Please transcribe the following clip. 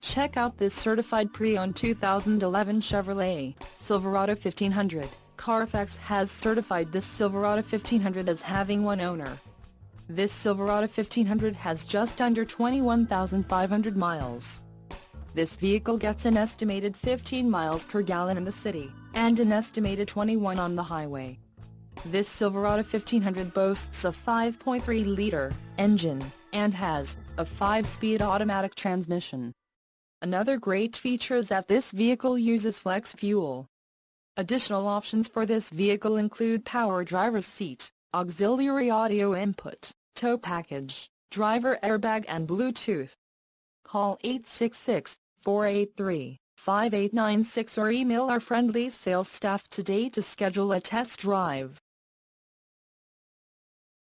Check out this certified pre-owned 2011 Chevrolet Silverado 1500. Carfax has certified this Silverado 1500 as having one owner. This Silverado 1500 has just under 21,500 miles. This vehicle gets an estimated 15 miles per gallon in the city, and an estimated 21 on the highway. This Silverado 1500 boasts a 5.3-liter engine, and has a 5-speed automatic transmission. Another great feature is that this vehicle uses flex fuel. Additional options for this vehicle include power driver's seat, auxiliary audio input, tow package, driver airbag and Bluetooth. Call 866-483-5896 or email our friendly sales staff today to schedule a test drive.